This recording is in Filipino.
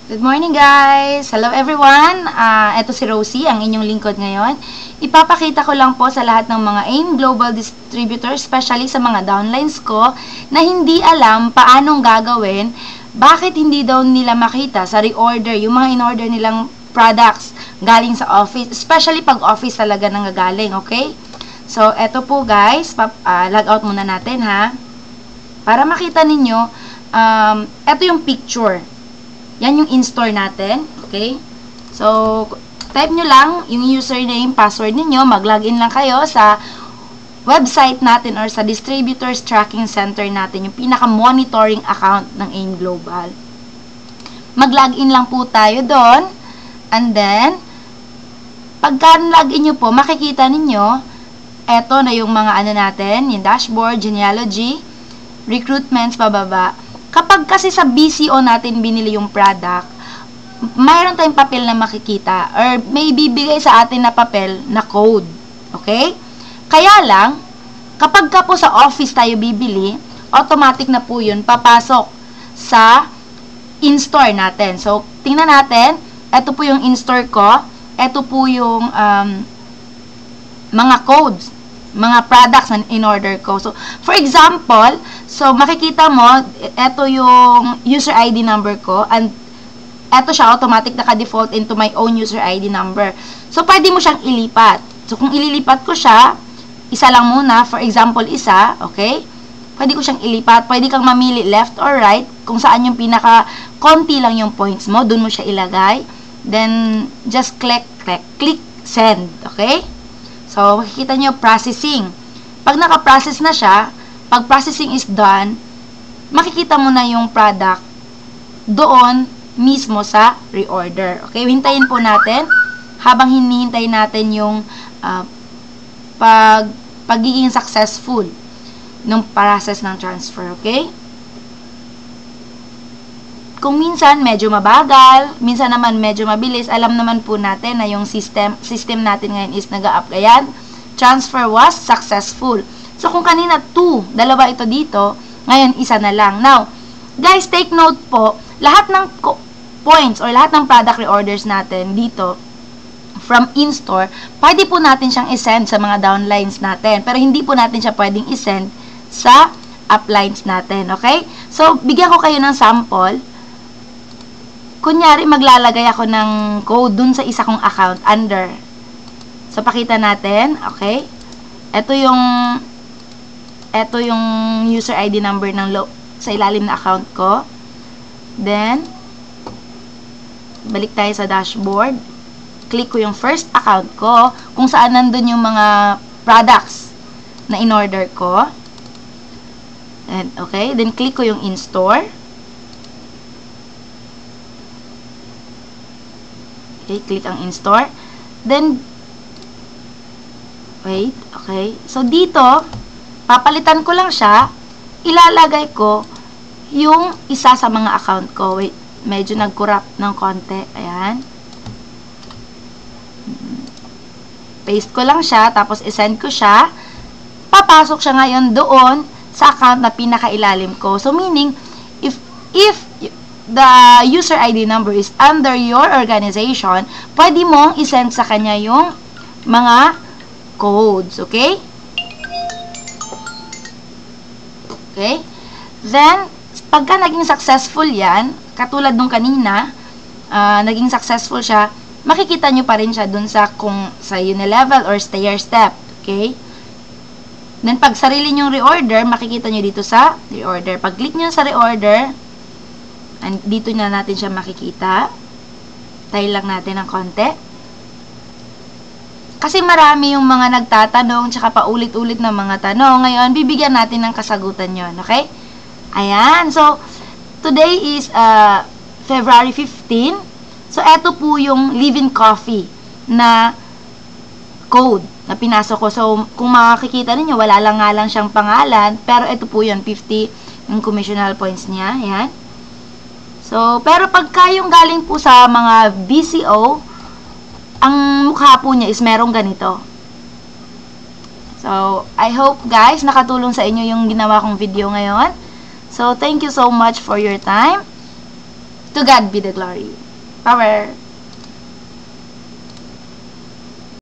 Good morning guys! Hello everyone! Ito si Rosie, ang inyong lingkod ngayon. Ipapakita ko lang po sa lahat ng mga AIM Global Distributors, especially sa mga downlines ko, na hindi alam paanong gagawin, bakit hindi daw nila makita sa reorder, yung mga in-order nilang products galing sa office, especially pag office talaga nanggagaling, okay? So, eto po guys, log out muna natin ha. Para makita ninyo, eto yung picture. Yan yung in-store natin. Okay? So, type nyo lang yung username, password ninyo. Mag-login lang kayo sa website natin or sa Distributors Tracking Center natin. Yung pinaka-monitoring account ng AIM Global. Mag-login lang po tayo doon. And then, pagka login nyo po, makikita ninyo, eto na yung mga ano natin, yung dashboard, genealogy, recruitments, pababa. Kapag kasi sa BCO natin binili yung product, mayroon tayong papel na makikita or may bibigay sa atin na papel na code. Okay? Kaya lang, kapag ka po sa office tayo bibili, automatic na po yun papasok sa in-store natin. So, tingnan natin, ito po yung in-store ko, ito po yung mga codes, mga products na in-order ko. So, for example, so makikita mo, ito yung user ID number ko, and ito siya, automatic naka-default into my own user ID number. So, pwede mo siyang ilipat. So, kung ililipat ko siya, isa lang muna, for example, isa, okay? Pwede ko siyang ilipat. Pwede kang mamili left or right, kung saan yung pinaka-konti lang yung points mo, dun mo siya ilagay. Then, just click send, okay? So, makikita nyo, processing. Pag naka-process na siya, pag processing is done, makikita mo na yung product doon mismo sa reorder. Okay, hintayin po natin habang hinihintay natin yung pagiging successful ng process ng transfer. Okay? Kung minsan medyo mabagal, minsan naman medyo mabilis, alam naman po natin na yung system natin ngayon is nag-a-up. Ayan, transfer was successful. So, kung kanina 2, dalawa ito dito, ngayon isa na lang. Now, guys, take note po, lahat ng points or lahat ng product reorders natin dito from in-store, pwede po natin siyang isend sa mga downlines natin. Pero hindi po natin siya pwedeng isend sa uplines natin. Okay? So, bigyan ko kayo ng sample. Kunyari, maglalagay ako ng code dun sa isa kong account under. So, pakita natin. Okay? Ito yung user ID number ng sa ilalim na account ko. Then, balik tayo sa dashboard. Click ko yung first account ko, kung saan nandun yung mga products na in-order ko. And, okay? Then, click ko yung in-store. Okay, click ang in-store. Then, wait, okay. So, dito, papalitan ko lang siya, ilalagay ko yung isa sa mga account ko. Wait, medyo nag-corrupt ng konti. Ayan. Paste ko lang siya, tapos isend ko siya. Papasok siya ngayon doon sa account na pinakailalim ko. So, meaning, if the user ID number is under your organization, pwede mong isend sa kanya yung mga codes. Okay? Okay? Then, pagka naging successful yan, katulad nung kanina, naging successful siya, makikita nyo pa rin siya dun sa kung sa unilevel or stair step. Okay? Then, pag sarili nyong reorder, makikita nyo dito sa reorder. Pag click nyo sa reorder, and dito na natin siya makikita. Tayo lang natin ng konti. Kasi marami yung mga nagtatanong, tsaka paulit-ulit na mga tanong. Ngayon, bibigyan natin ng kasagutan yon. Okay? Ayan. So, today is February 15. So, eto po yung Live-in Coffee na code na pinasok ko. So, kung makikita ninyo, wala lang nga lang siyang pangalan. Pero ito po yun, 50 yung commissional points niya. Ayan. So, pero pagka yung galing po sa mga BCO, ang mukha po niya is merong ganito. So, I hope guys, nakatulong sa inyo yung ginawa kong video ngayon. So, thank you so much for your time. To God be the glory. Power!